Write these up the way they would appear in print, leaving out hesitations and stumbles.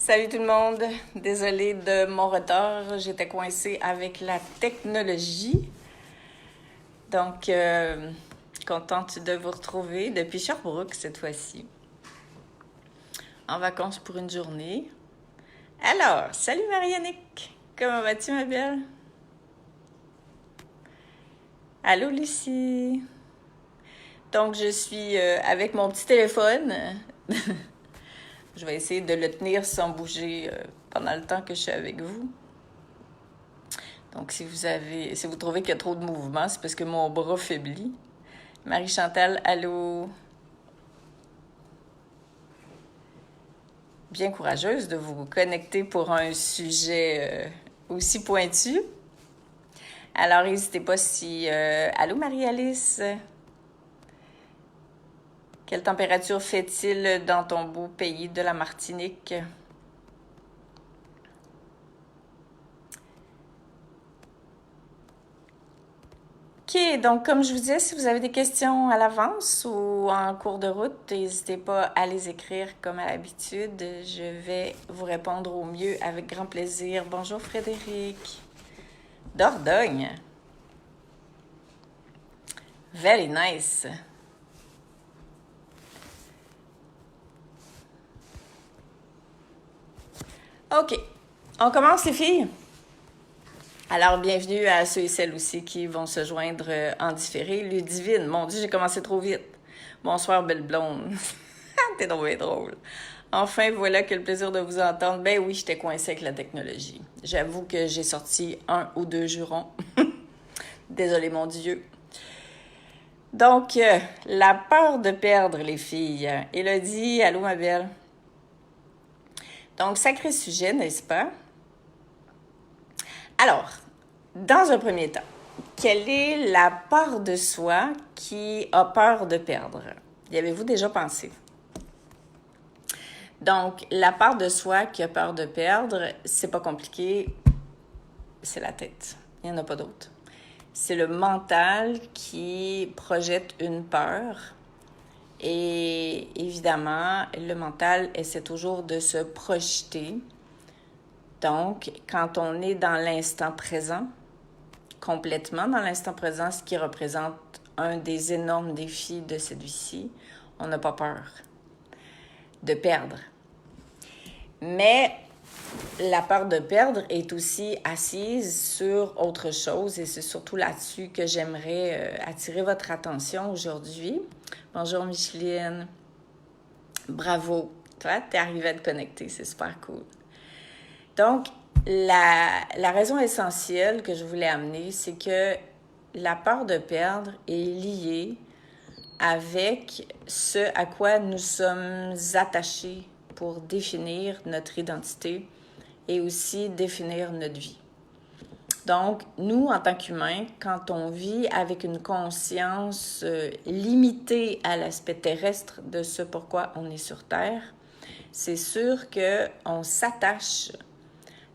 Salut tout le monde, désolée de mon retard, j'étais coincée avec la technologie. Donc, contente de vous retrouver depuis Sherbrooke cette fois-ci, en vacances pour une journée. Alors, salut Marianique, comment vas-tu ma belle? Allô Lucie. Donc, je suis avec mon petit téléphone. Je vais essayer de le tenir sans bouger pendant le temps que je suis avec vous. Donc, si vous trouvez qu'il y a trop de mouvement, c'est parce que mon bras faiblit. Marie-Chantal, allô? Bien courageuse de vous connecter pour un sujet aussi pointu. Alors, n'hésitez pas si... allô, Marie-Alice? Quelle température fait-il dans ton beau pays de la Martinique? OK, donc comme je vous disais, si vous avez des questions à l'avance ou en cours de route, n'hésitez pas à les écrire comme à l'habitude. Je vais vous répondre au mieux avec grand plaisir. Bonjour Frédéric. Dordogne. Very nice. OK, on commence les filles. Alors, bienvenue à ceux et celles aussi qui vont se joindre en différé. Ludivine, mon Dieu, j'ai commencé trop vite. Bonsoir, belle blonde. T'es donc bien drôle. Enfin, voilà que le plaisir de vous entendre. Ben oui, j'étais coincée avec la technologie. J'avoue que j'ai sorti 1 ou 2 jurons. Désolée, mon Dieu. Donc, la peur de perdre les filles. Élodie, allô, ma belle. Donc, sacré sujet, n'est-ce pas? Alors, dans un premier temps, quelle est la part de soi qui a peur de perdre? Y avez-vous déjà pensé? Donc, la part de soi qui a peur de perdre, c'est pas compliqué, c'est la tête. Il n'y en a pas d'autre. C'est le mental qui projette une peur. Et évidemment, le mental essaie toujours de se projeter. Donc, quand on est dans l'instant présent, complètement dans l'instant présent, ce qui représente un des énormes défis de cette vie-ci, on n'a pas peur de perdre. Mais la peur de perdre est aussi assise sur autre chose et c'est surtout là-dessus que j'aimerais attirer votre attention aujourd'hui. Bonjour Micheline. Bravo. Toi, t'es arrivée à te connecter, c'est super cool. Donc, la raison essentielle que je voulais amener, c'est que la peur de perdre est liée avec ce à quoi nous sommes attachés pour définir notre identité et aussi définir notre vie. Donc, nous, en tant qu'humains, quand on vit avec une conscience limitée à l'aspect terrestre de ce pourquoi on est sur Terre, c'est sûr qu'on s'attache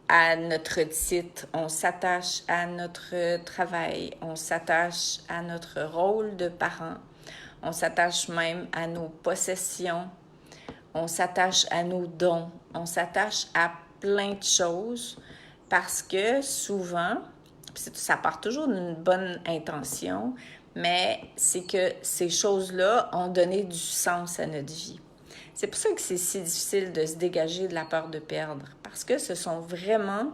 à notre titre, on s'attache à notre travail, on s'attache à notre rôle de parent, on s'attache même à nos possessions, on s'attache à nos dons, on s'attache à plein de choses parce que souvent, ça part toujours d'une bonne intention, mais c'est que ces choses-là ont donné du sens à notre vie. C'est pour ça que c'est si difficile de se dégager de la peur de perdre, parce que ce sont vraiment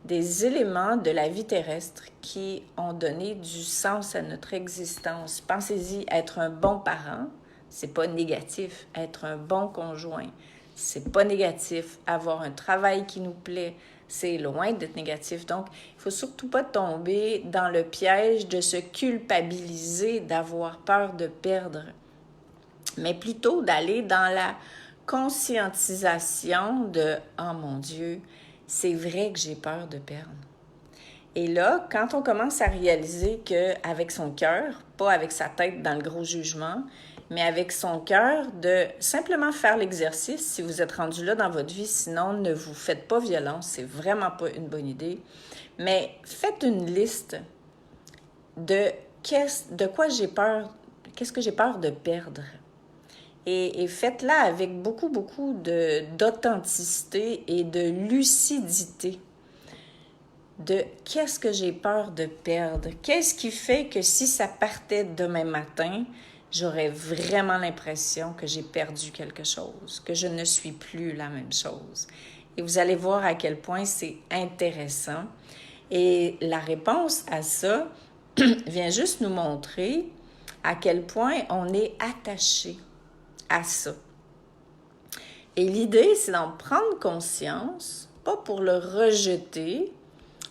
des éléments de la vie terrestre qui ont donné du sens à notre existence. Pensez-y, être un bon parent, c'est pas négatif. Être un bon conjoint, c'est pas négatif. Avoir un travail qui nous plaît, c'est loin d'être négatif. Donc, il faut surtout pas tomber dans le piège de se culpabiliser, d'avoir peur de perdre, mais plutôt d'aller dans la conscientisation de « Oh mon Dieu, c'est vrai que j'ai peur de perdre ». Et là, quand on commence à réaliser qu'avec son cœur, pas avec sa tête dans le gros jugement, mais avec son cœur, de simplement faire l'exercice, si vous êtes rendu là dans votre vie, sinon ne vous faites pas violence, c'est vraiment pas une bonne idée, mais faites une liste de quoi j'ai peur, qu'est-ce que j'ai peur de perdre. Et faites-la avec beaucoup, beaucoup d'authenticité et de lucidité. De qu'est-ce que j'ai peur de perdre? Qu'est-ce qui fait que si ça partait demain matin, j'aurais vraiment l'impression que j'ai perdu quelque chose, que je ne suis plus la même chose? Et vous allez voir à quel point c'est intéressant. Et la réponse à ça vient juste nous montrer à quel point on est attaché à ça. Et l'idée, c'est d'en prendre conscience, pas pour le rejeter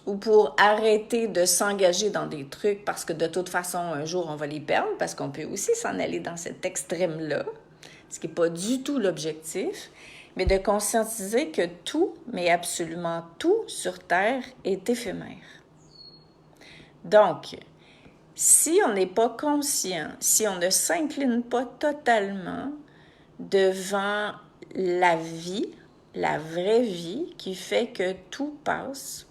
ou pour arrêter de s'engager dans des trucs parce que de toute façon, un jour, on va les perdre, parce qu'on peut aussi s'en aller dans cet extrême-là, ce qui n'est pas du tout l'objectif, mais de conscientiser que tout, mais absolument tout sur Terre est éphémère. Donc, si on n'est pas conscient, si on ne s'incline pas totalement devant la vie, la vraie vie qui fait que tout passe,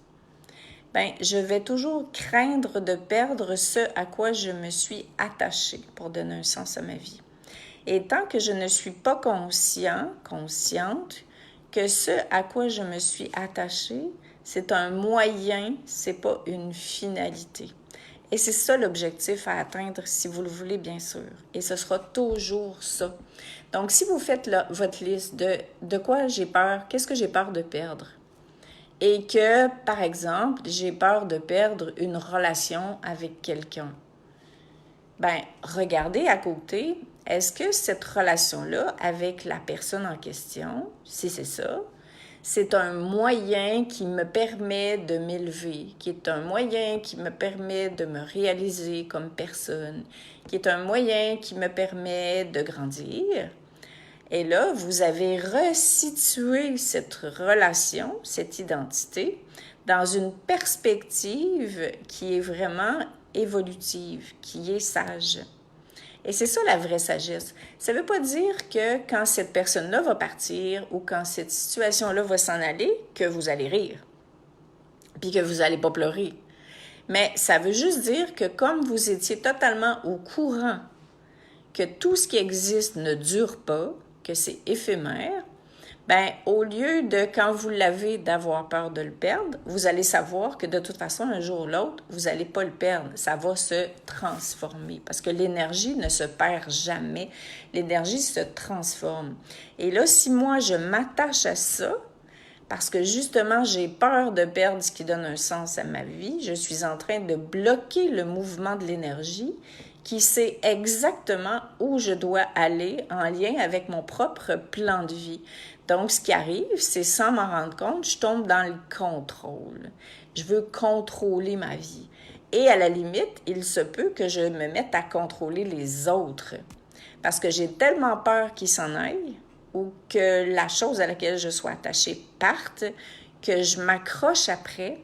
ben, je vais toujours craindre de perdre ce à quoi je me suis attachée pour donner un sens à ma vie. Et tant que je ne suis pas consciente que ce à quoi je me suis attachée, c'est un moyen, c'est pas une finalité. Et c'est ça l'objectif à atteindre si vous le voulez, bien sûr. Et ce sera toujours ça. Donc, si vous faites votre liste de quoi j'ai peur, qu'est-ce que j'ai peur de perdre? Et que, par exemple, j'ai peur de perdre une relation avec quelqu'un. Ben, regardez à côté, est-ce que cette relation-là avec la personne en question, si c'est ça, c'est un moyen qui me permet de m'élever, qui est un moyen qui me permet de me réaliser comme personne, qui est un moyen qui me permet de grandir? Et là, vous avez resitué cette relation, cette identité, dans une perspective qui est vraiment évolutive, qui est sage. Et c'est ça la vraie sagesse. Ça ne veut pas dire que quand cette personne-là va partir ou quand cette situation-là va s'en aller, que vous allez rire, puis que vous n'allez pas pleurer. Mais ça veut juste dire que comme vous étiez totalement au courant que tout ce qui existe ne dure pas, que c'est éphémère, ben au lieu de, quand vous l'avez, d'avoir peur de le perdre, vous allez savoir que de toute façon, un jour ou l'autre, vous n'allez pas le perdre. Ça va se transformer parce que l'énergie ne se perd jamais. L'énergie se transforme. Et là, si moi, je m'attache à ça, parce que justement, j'ai peur de perdre ce qui donne un sens à ma vie, je suis en train de bloquer le mouvement de l'énergie qui sait exactement où je dois aller en lien avec mon propre plan de vie. Donc, ce qui arrive, c'est sans m'en rendre compte, je tombe dans le contrôle. Je veux contrôler ma vie. Et à la limite, il se peut que je me mette à contrôler les autres. Parce que j'ai tellement peur qu'ils s'en aillent ou que la chose à laquelle je sois attachée parte, que je m'accroche après.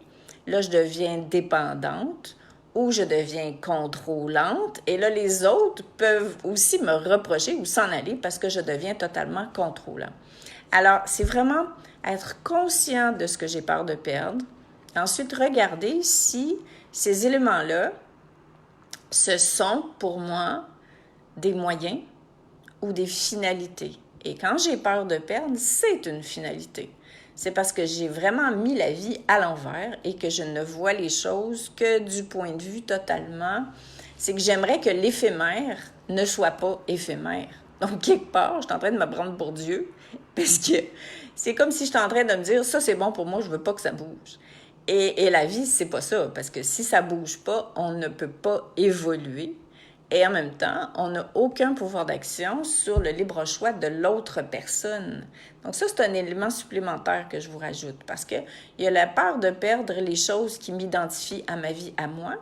Là, je deviens dépendante ou je deviens contrôlante. Et là, les autres peuvent aussi me reprocher ou s'en aller parce que je deviens totalement contrôlant. Alors, c'est vraiment être conscient de ce que j'ai peur de perdre. Ensuite, regarder si ces éléments-là, ce sont pour moi des moyens ou des finalités. Et quand j'ai peur de perdre, c'est une finalité. C'est parce que j'ai vraiment mis la vie à l'envers et que je ne vois les choses que du point de vue totalement. C'est que j'aimerais que l'éphémère ne soit pas éphémère. Donc, quelque part, je suis en train de me prendre pour Dieu parce que c'est comme si je suis en train de me dire « ça, c'est bon pour moi, je veux pas que ça bouge ». Et la vie, c'est pas ça, parce que si ça bouge pas, on ne peut pas évoluer. Et en même temps, on n'a aucun pouvoir d'action sur le libre choix de l'autre personne. Donc ça, c'est un élément supplémentaire que je vous rajoute parce qu'il y a la peur de perdre les choses qui m'identifient à ma vie, à moi,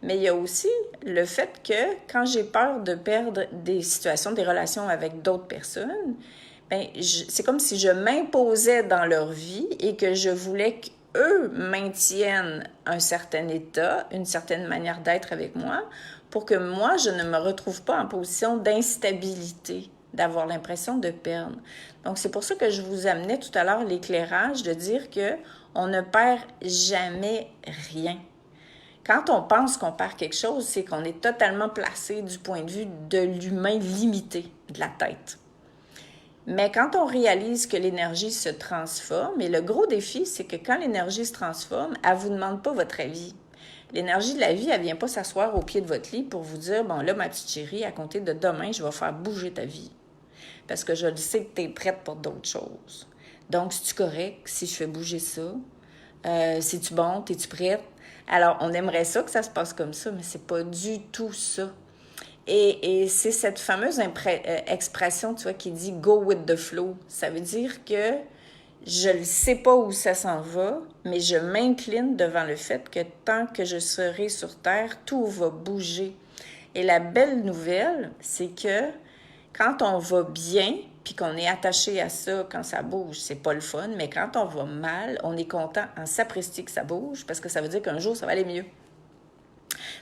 mais il y a aussi le fait que quand j'ai peur de perdre des situations, des relations avec d'autres personnes, ben, c'est comme si je m'imposais dans leur vie et que je voulais qu'eux maintiennent un certain état, une certaine manière d'être avec moi, pour que moi, je ne me retrouve pas en position d'instabilité, d'avoir l'impression de perdre. Donc, c'est pour ça que je vous amenais tout à l'heure l'éclairage de dire qu'on ne perd jamais rien. Quand on pense qu'on perd quelque chose, c'est qu'on est totalement placé du point de vue de l'humain limité, de la tête. Mais quand on réalise que l'énergie se transforme, et le gros défi, c'est que quand l'énergie se transforme, elle ne vous demande pas votre avis. L'énergie de la vie, elle ne vient pas s'asseoir au pied de votre lit pour vous dire, bon là, ma petite chérie, à compter de demain, je vais faire bouger ta vie. Parce que je sais que tu es prête pour d'autres choses. Donc, c'est-tu correct si je fais bouger ça? C'est-tu bon? Es-tu prête? Alors, on aimerait ça que ça se passe comme ça, mais c'est pas du tout ça. Et c'est cette fameuse expression, tu vois, qui dit « go with the flow ». Ça veut dire que je ne sais pas où ça s'en va, mais je m'incline devant le fait que tant que je serai sur Terre, tout va bouger. Et la belle nouvelle, c'est que quand on va bien, puis qu'on est attaché à ça quand ça bouge, c'est pas le fun, mais quand on va mal, on est content en sapristi que ça bouge, parce que ça veut dire qu'un jour, ça va aller mieux.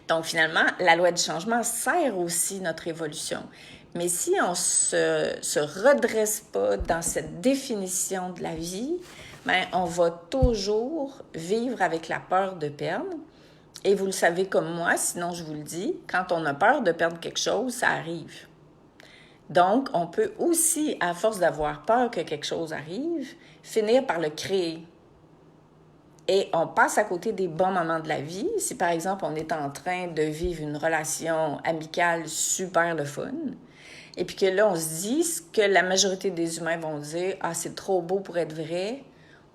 Donc, finalement, la loi du changement sert aussi notre évolution. Mais si on se redresse pas dans cette définition de la vie, bien, on va toujours vivre avec la peur de perdre. Et vous le savez comme moi, sinon je vous le dis, quand on a peur de perdre quelque chose, ça arrive. Donc, on peut aussi, à force d'avoir peur que quelque chose arrive, finir par le créer. Et on passe à côté des bons moments de la vie. Si, par exemple, on est en train de vivre une relation amicale super le fun, et puis que là, on se dit ce que la majorité des humains vont dire « Ah, c'est trop beau pour être vrai »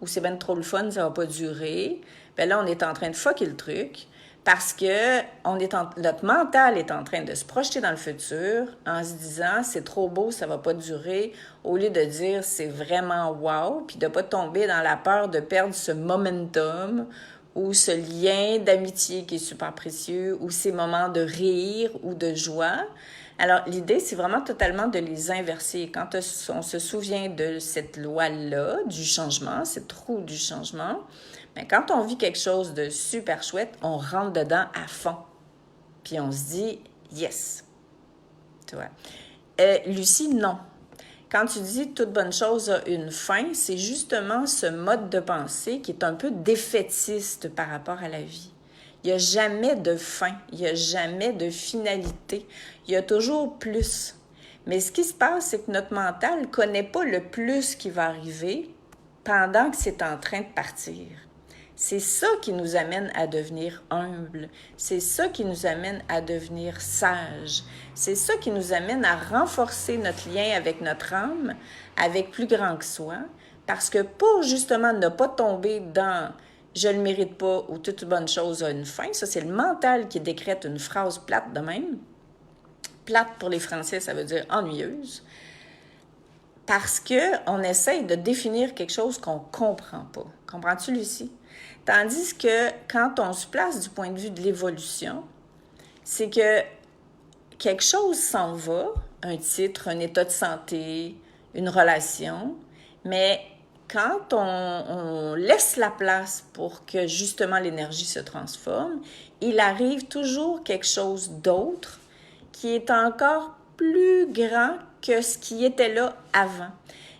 ou « C'est bien trop le fun, ça va pas durer », bien là, on est en train de fucker le truc parce que notre mental est en train de se projeter dans le futur en se disant « C'est trop beau, ça va pas durer », au lieu de dire « C'est vraiment wow », puis de pas tomber dans la peur de perdre ce momentum ou ce lien d'amitié qui est super précieux ou ces moments de rire ou de joie. Alors, l'idée, c'est vraiment totalement de les inverser. Quand on se souvient de cette loi-là, du changement, cette roue du changement, bien, quand on vit quelque chose de super chouette, on rentre dedans à fond. Puis on se dit « yes ». Tu vois. Lucie, non. Quand tu dis « toute bonne chose a une fin », c'est justement ce mode de pensée qui est un peu défaitiste par rapport à la vie. Il n'y a jamais de fin, il n'y a jamais de finalité, il y a toujours plus. Mais ce qui se passe, c'est que notre mental ne connaît pas le plus qui va arriver pendant que c'est en train de partir. C'est ça qui nous amène à devenir humble. C'est ça qui nous amène à devenir sage. C'est ça qui nous amène à renforcer notre lien avec notre âme, avec plus grand que soi, parce que pour justement ne pas tomber dans « je ne le mérite pas » ou « toute bonne chose a une fin », ça c'est le mental qui décrète une phrase plate de même. Plate pour les Français, ça veut dire ennuyeuse. Parce qu'on essaye de définir quelque chose qu'on ne comprend pas. Comprends-tu, Lucie? Tandis que quand on se place du point de vue de l'évolution, c'est que quelque chose s'en va, un titre, un état de santé, une relation, mais quand on laisse la place pour que justement l'énergie se transforme, il arrive toujours quelque chose d'autre qui est encore plus grand que ce qui était là avant.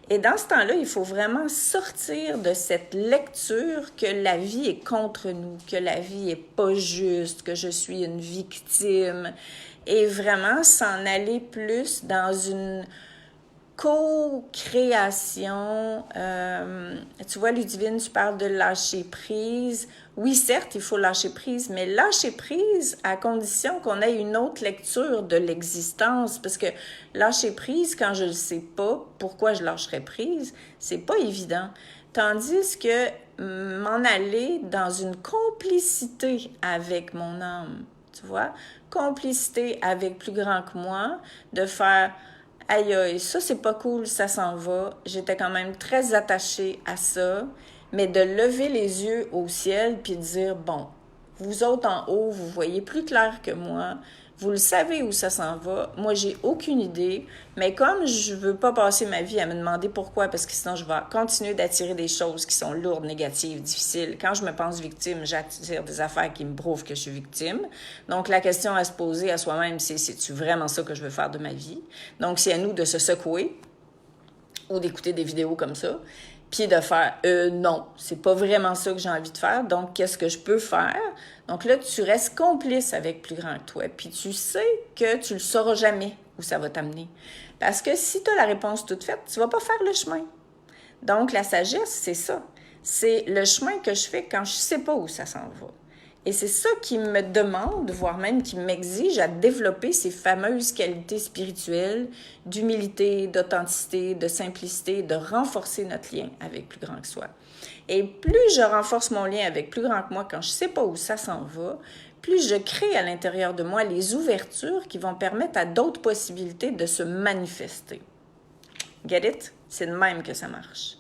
Et dans ce temps-là, il faut vraiment sortir de cette lecture que la vie est contre nous, que la vie est pas juste, que je suis une victime, et vraiment s'en aller plus dans une co-création. Tu vois, Ludivine, tu parles de lâcher prise. Oui, certes, il faut lâcher prise, mais lâcher prise à condition qu'on ait une autre lecture de l'existence. Parce que lâcher prise, quand je ne sais pas pourquoi je lâcherais prise, c'est pas évident. Tandis que m'en aller dans une complicité avec mon âme, tu vois, complicité avec plus grand que moi, de faire aïe aïe, ça c'est pas cool, ça s'en va. J'étais quand même très attachée à ça, mais de lever les yeux au ciel puis de dire bon, vous autres en haut, vous voyez plus clair que moi. Vous le savez où ça s'en va. Moi, j'ai aucune idée. Mais comme je veux pas passer ma vie à me demander pourquoi, parce que sinon, je vais continuer d'attirer des choses qui sont lourdes, négatives, difficiles. Quand je me pense victime, j'attire des affaires qui me prouvent que je suis victime. Donc, la question à se poser à soi-même, c'est-tu vraiment ça que je veux faire de ma vie? Donc, c'est à nous de se secouer ou d'écouter des vidéos comme ça puis de faire non, c'est pas vraiment ça que j'ai envie de faire, donc qu'est-ce que je peux faire? Donc là, tu restes complice avec plus grand que toi, puis tu sais que tu le sauras jamais où ça va t'amener. Parce que si tu as la réponse toute faite, tu vas pas faire le chemin. Donc la sagesse, c'est ça. C'est le chemin que je fais quand je sais pas où ça s'en va. Et c'est ça qui me demande, voire même qui m'exige à développer ces fameuses qualités spirituelles d'humilité, d'authenticité, de simplicité, de renforcer notre lien avec plus grand que soi. Et plus je renforce mon lien avec plus grand que moi quand je ne sais pas où ça s'en va, plus je crée à l'intérieur de moi les ouvertures qui vont permettre à d'autres possibilités de se manifester. Get it? C'est de même que ça marche.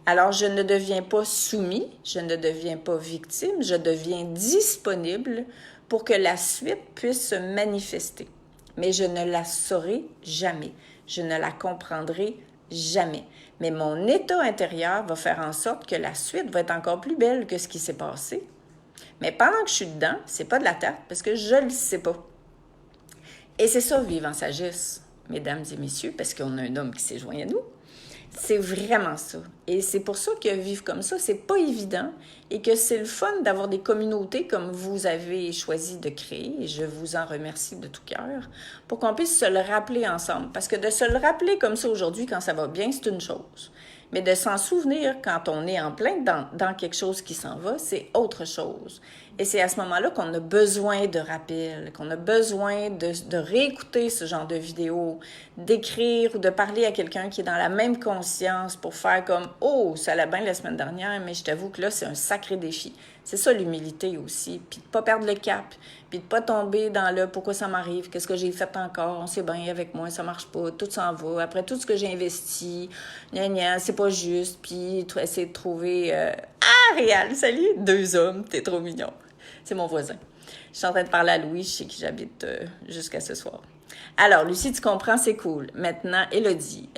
Alors, je ne deviens pas soumis, je ne deviens pas victime, je deviens disponible pour que la suite puisse se manifester. Mais je ne la saurai jamais, je ne la comprendrai jamais. Mais mon état intérieur va faire en sorte que la suite va être encore plus belle que ce qui s'est passé. Mais pendant que je suis dedans, c'est pas de la tarte parce que je ne le sais pas. Et c'est ça, vivre en sagesse, mesdames et messieurs, parce qu'on a un homme qui s'est joint à nous. C'est vraiment ça. Et c'est pour ça que vivre comme ça, c'est pas évident et que c'est le fun d'avoir des communautés comme vous avez choisi de créer. Et je vous en remercie de tout cœur pour qu'on puisse se le rappeler ensemble. Parce que de se le rappeler comme ça aujourd'hui, quand ça va bien, c'est une chose. Mais de s'en souvenir quand on est en plein dans quelque chose qui s'en va, c'est autre chose. Et c'est à ce moment-là qu'on a besoin de rappels, qu'on a besoin de réécouter ce genre de vidéos, d'écrire ou de parler à quelqu'un qui est dans la même conscience pour faire comme « Oh, ça allait bien la semaine dernière, mais je t'avoue que là, c'est un sacré défi. » C'est ça l'humilité aussi, puis de pas perdre le cap, puis de pas tomber dans le « Pourquoi ça m'arrive? Qu'est-ce que j'ai fait encore? On sait bien avec moi, ça marche pas, tout s'en va. Après tout ce que j'ai investi, c'est pas juste. » Puis essayer de trouver Ah, Réal, salut! 2 hommes, t'es trop mignon. C'est mon voisin. Je suis en train de parler à Louis, chez qui j'habite jusqu'à ce soir. Alors, Lucie, tu comprends, c'est cool. Maintenant, Élodie.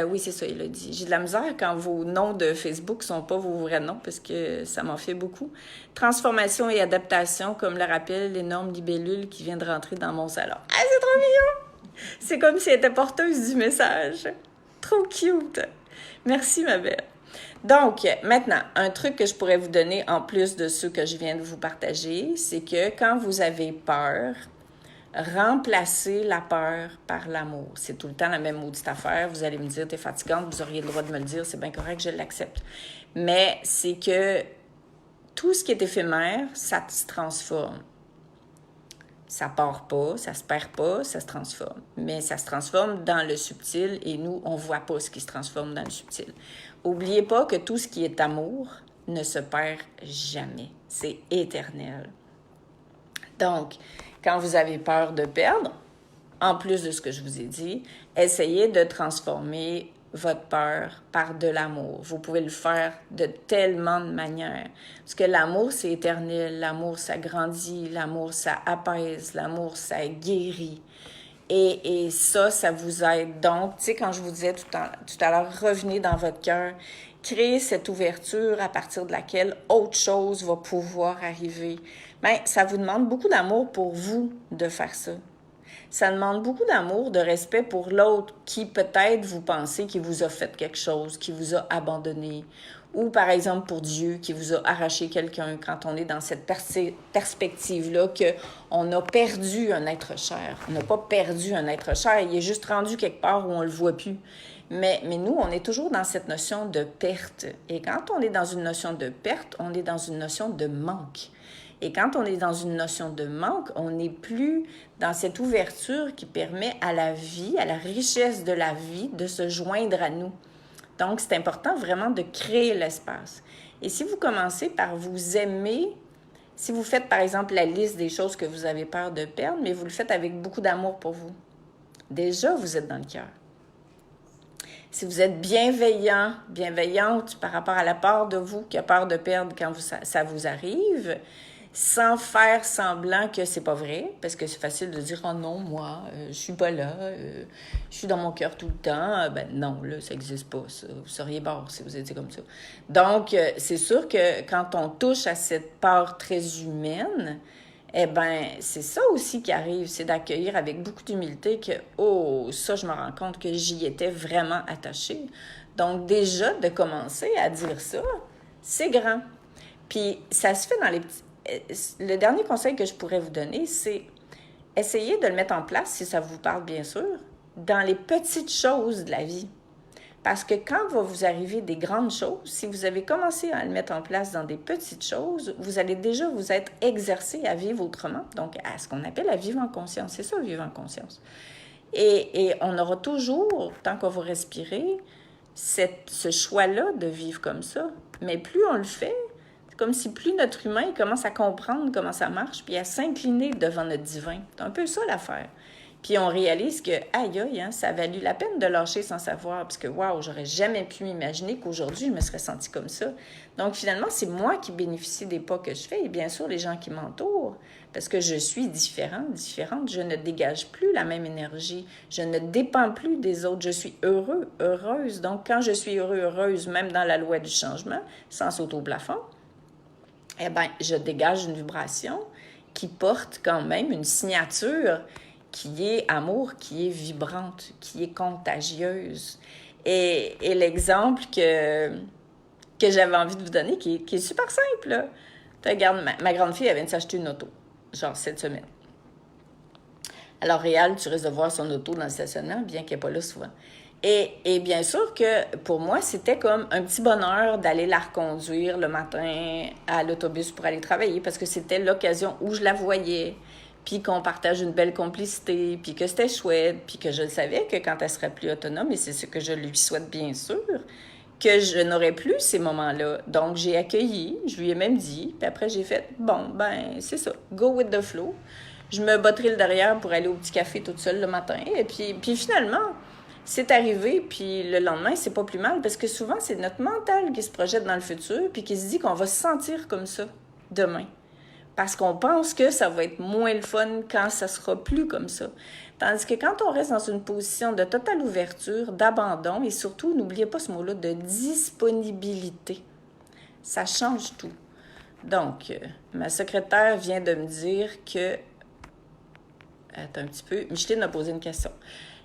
Oui, c'est ça, Élodie. J'ai de la misère quand vos noms de Facebook sont pas vos vrais noms, parce que ça m'en fait beaucoup. Transformation et adaptation, comme le rappelle l'énorme libellule qui vient de rentrer dans mon salon. Ah, c'est trop mignon! C'est comme si elle était porteuse du message. Trop cute! Merci, ma belle. Donc, maintenant, un truc que je pourrais vous donner en plus de ceux que je viens de vous partager, c'est que quand vous avez peur, remplacez la peur par l'amour. C'est tout le temps la même maudite affaire. Vous allez me dire, t'es fatigante, vous auriez le droit de me le dire, c'est bien correct, je l'accepte. Mais c'est que tout ce qui est éphémère, ça se transforme. Ça part pas, ça se perd pas, ça se transforme. Mais ça se transforme dans le subtil et nous, on voit pas ce qui se transforme dans le subtil. Oubliez pas que tout ce qui est amour ne se perd jamais. C'est éternel. Donc, quand vous avez peur de perdre, en plus de ce que je vous ai dit, essayez de transformer votre peur par de l'amour. Vous pouvez le faire de tellement de manières. Parce que l'amour, c'est éternel. L'amour, ça grandit. L'amour, ça apaise. L'amour, ça guérit. Et ça, ça vous aide. Donc, tu sais, quand je vous disais tout à l'heure, revenez dans votre cœur, créez cette ouverture à partir de laquelle autre chose va pouvoir arriver. Bien, ça vous demande beaucoup d'amour pour vous de faire ça. Ça demande beaucoup d'amour, de respect pour l'autre qui peut-être vous pensez qui vous a fait quelque chose, qui vous a abandonné. Ou par exemple pour Dieu qui vous a arraché quelqu'un quand on est dans cette perspective-là qu'on a perdu un être cher. On n'a pas perdu un être cher, il est juste rendu quelque part où on ne le voit plus. Mais nous, on est toujours dans cette notion de perte. Et quand on est dans une notion de perte, on est dans une notion de manque. Et quand on est dans une notion de manque, on n'est plus dans cette ouverture qui permet à la vie, à la richesse de la vie, de se joindre à nous. Donc, c'est important vraiment de créer l'espace. Et si vous commencez par vous aimer, si vous faites par exemple la liste des choses que vous avez peur de perdre, mais vous le faites avec beaucoup d'amour pour vous, déjà, vous êtes dans le cœur. Si vous êtes bienveillant, bienveillante par rapport à la part de vous qui a peur de perdre quand ça vous arrive, sans faire semblant que c'est pas vrai, parce que c'est facile de dire « Oh non, moi, je suis pas là, je suis dans mon cœur tout le temps. » Ben non, là, ça n'existe pas, ça. Vous seriez barre si vous étiez comme ça. Donc, c'est sûr que quand on touche à cette part très humaine, eh bien, c'est ça aussi qui arrive, c'est d'accueillir avec beaucoup d'humilité que, oh, ça, je me rends compte que j'y étais vraiment attachée. Donc, déjà, de commencer à dire ça, c'est grand. Puis, ça se fait dans les petits... Le dernier conseil que je pourrais vous donner, c'est essayer de le mettre en place, si ça vous parle bien sûr, dans les petites choses de la vie. Parce que quand va vous arriver des grandes choses, si vous avez commencé à le mettre en place dans des petites choses, vous allez déjà vous être exercé à vivre autrement, donc à ce qu'on appelle à vivre en conscience. C'est ça, vivre en conscience. Et on aura toujours, tant qu'on va respirer, ce choix-là de vivre comme ça. Mais plus on le fait, c'est comme si plus notre humain il commence à comprendre comment ça marche, puis à s'incliner devant notre divin. C'est un peu ça l'affaire. Puis on réalise que, aïe, aïe, hein, ça a valu la peine de lâcher sans savoir, parce que, waouh, j'aurais jamais pu m'imaginer qu'aujourd'hui, je me serais sentie comme ça. Donc, finalement, c'est moi qui bénéficie des pas que je fais, et bien sûr, les gens qui m'entourent, parce que je suis différente, je ne dégage plus la même énergie, je ne dépends plus des autres, je suis heureuse. Donc, quand je suis heureuse, même dans la loi du changement, sans sauter au plafond, eh bien, je dégage une vibration qui porte quand même une signature qui est amour, qui est vibrante, qui est contagieuse. Et l'exemple que j'avais envie de vous donner, qui est super simple, là. Regarde, ma grande fille, elle vient de s'acheter une auto, genre cette semaine. Alors, Réal, tu risques de voir son auto dans le stationnement, bien qu'elle n'est pas là souvent. Et bien sûr que pour moi, c'était comme un petit bonheur d'aller la reconduire le matin à l'autobus pour aller travailler, parce que c'était l'occasion où je la voyais, puis qu'on partage une belle complicité, puis que c'était chouette, puis que je le savais que quand elle serait plus autonome, et c'est ce que je lui souhaite bien sûr, que je n'aurais plus ces moments-là. Donc, j'ai accueilli, je lui ai même dit, puis après, j'ai fait, bon, ben, c'est ça, go with the flow. Je me botterai le derrière pour aller au petit café toute seule le matin. Et puis finalement, c'est arrivé, puis le lendemain, c'est pas plus mal, parce que souvent, c'est notre mental qui se projette dans le futur, puis qui se dit qu'on va se sentir comme ça demain. Parce qu'on pense que ça va être moins le fun quand ça sera plus comme ça. Tandis que quand on reste dans une position de totale ouverture, d'abandon, et surtout, n'oubliez pas ce mot-là, de disponibilité, ça change tout. Donc, ma secrétaire vient de me dire que... Attends un petit peu. Micheline a posé une question.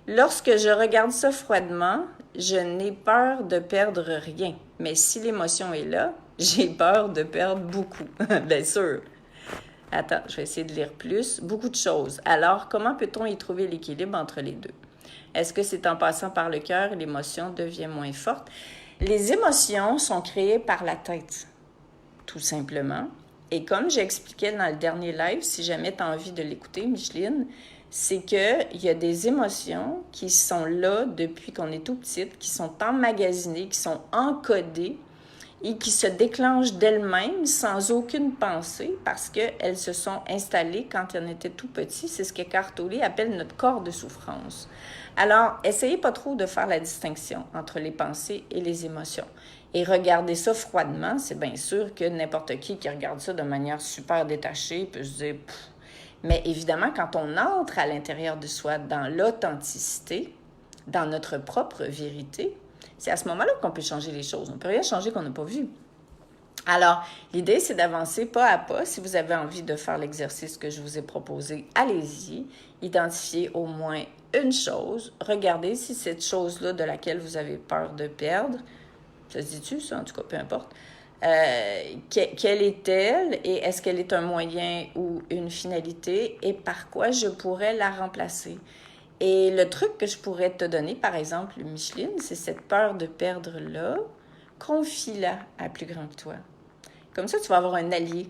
Lorsque je regarde ça froidement, je n'ai peur de perdre rien. Mais si l'émotion est là, j'ai peur de perdre beaucoup. Bien sûr. Attends, je vais essayer de lire plus. Beaucoup de choses. Alors, comment peut-on y trouver l'équilibre entre les deux? Est-ce que c'est en passant par le cœur et l'émotion devient moins forte? Les émotions sont créées par la tête, tout simplement. Et comme j'expliquais dans le dernier live, si jamais tu as envie de l'écouter, Micheline, c'est qu'il y a des émotions qui sont là depuis qu'on est tout petite, qui sont emmagasinées, qui sont encodées et qui se déclenchent d'elles-mêmes sans aucune pensée parce qu'elles se sont installées quand on était tout petit. C'est ce qu'Eckhart Tolle appelle notre corps de souffrance. Alors, essayez pas trop de faire la distinction entre les pensées et les émotions. Et regarder ça froidement, c'est bien sûr que n'importe qui regarde ça de manière super détachée peut se dire... Pff. Mais évidemment, quand on entre à l'intérieur de soi dans l'authenticité, dans notre propre vérité, c'est à ce moment-là qu'on peut changer les choses. On ne peut rien changer qu'on n'a pas vu. Alors, l'idée, c'est d'avancer pas à pas. Si vous avez envie de faire l'exercice que je vous ai proposé, allez-y. Identifiez au moins une chose. Regardez si cette chose-là de laquelle vous avez peur de perdre, ça se dit-tu, ça? En tout cas, peu importe. Quelle est-elle et est-ce qu'elle est un moyen ou une finalité et par quoi je pourrais la remplacer? Et le truc que je pourrais te donner, par exemple, Micheline, c'est cette peur de perdre-là, confie-la à plus grand que toi. Comme ça, tu vas avoir un allié.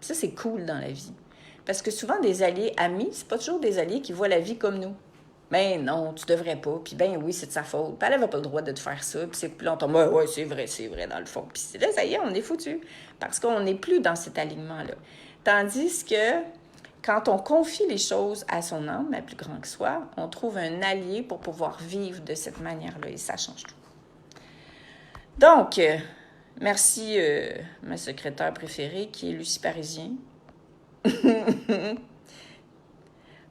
Ça, c'est cool dans la vie. Parce que souvent, des alliés amis, c'est pas toujours des alliés qui voient la vie comme nous. Ben non, tu devrais pas. Puis ben oui, c'est de sa faute. Puis elle avait pas le droit de te faire ça. Puis c'est plus longtemps. Ouais, c'est vrai dans le fond. Puis là, ça y est, on est foutu. Parce qu'on n'est plus dans cet alignement-là. Tandis que quand on confie les choses à son âme, à plus grand que soi, on trouve un allié pour pouvoir vivre de cette manière-là. Et ça change tout. Donc, merci ma secrétaire préférée qui est Lucie Parisien.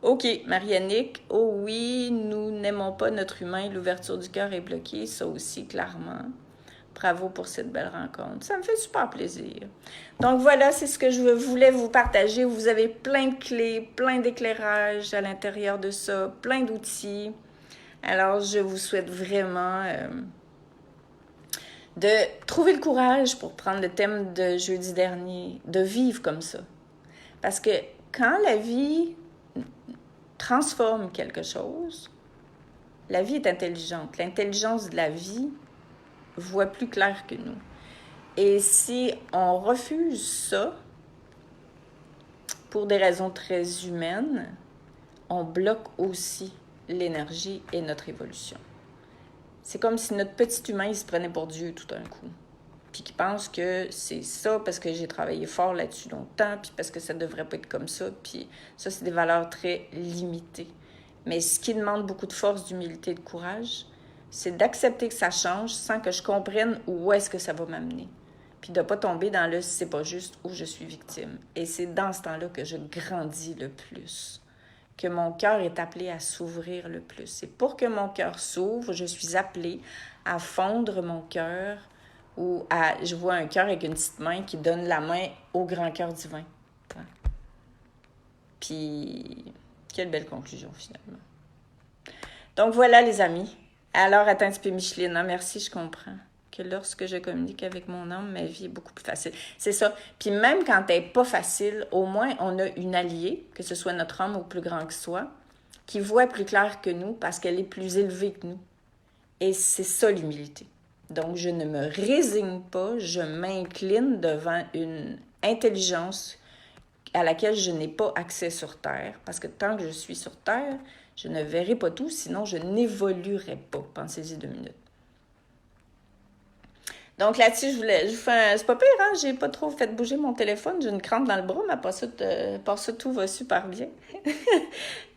OK, Mariannick. Oh oui, nous n'aimons pas notre humain. L'ouverture du cœur est bloquée, ça aussi, clairement. Bravo pour cette belle rencontre. Ça me fait super plaisir. Donc voilà, c'est ce que je voulais vous partager. Vous avez plein de clés, plein d'éclairages à l'intérieur de ça, plein d'outils. Alors, je vous souhaite vraiment de trouver le courage pour prendre le thème de jeudi dernier, de vivre comme ça. Parce que quand la vie transforme quelque chose, la vie est intelligente. L'intelligence de la vie voit plus clair que nous. Et si on refuse ça, pour des raisons très humaines, on bloque aussi l'énergie et notre évolution. C'est comme si notre petit humain, il se prenait pour Dieu tout d'un coup. Puis qui pense que c'est ça parce que j'ai travaillé fort là-dessus longtemps, puis parce que ça devrait pas être comme ça. Puis ça, c'est des valeurs très limitées. Mais ce qui demande beaucoup de force, d'humilité et de courage, c'est d'accepter que ça change sans que je comprenne où est-ce que ça va m'amener. Puis de ne pas tomber dans le « c'est pas juste » où je suis victime. Et c'est dans ce temps-là que je grandis le plus, que mon cœur est appelé à s'ouvrir le plus. Et pour que mon cœur s'ouvre, je suis appelée à fondre mon cœur ou à... Je vois un cœur avec une petite main qui donne la main au grand cœur divin. Puis, quelle belle conclusion finalement. Donc voilà les amis. Alors, attends un petit peu Micheline, hein? Merci, je comprends que lorsque je communique avec mon âme, ma vie est beaucoup plus facile. C'est ça. Puis même quand elle n'est pas facile, au moins on a une alliée, que ce soit notre âme ou plus grand que soi, qui voit plus clair que nous parce qu'elle est plus élevée que nous. Et c'est ça l'humilité. Donc je ne me résigne pas, je m'incline devant une intelligence à laquelle je n'ai pas accès sur Terre, parce que tant que je suis sur Terre, je ne verrai pas tout, sinon je n'évoluerai pas. Pensez-y 2 minutes. Donc là-dessus, c'est pas pire, hein? J'ai pas trop fait bouger mon téléphone. J'ai une crampe dans le bras, mais à part ça, tout va super bien.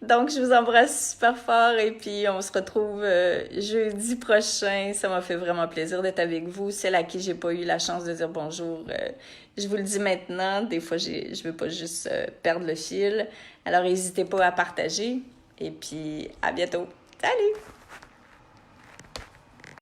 Donc, je vous embrasse super fort et puis on se retrouve jeudi prochain. Ça m'a fait vraiment plaisir d'être avec vous. Celle à qui j'ai pas eu la chance de dire bonjour, je vous le dis maintenant. Des fois, je veux pas juste perdre le fil. Alors, n'hésitez pas à partager et puis à bientôt. Salut!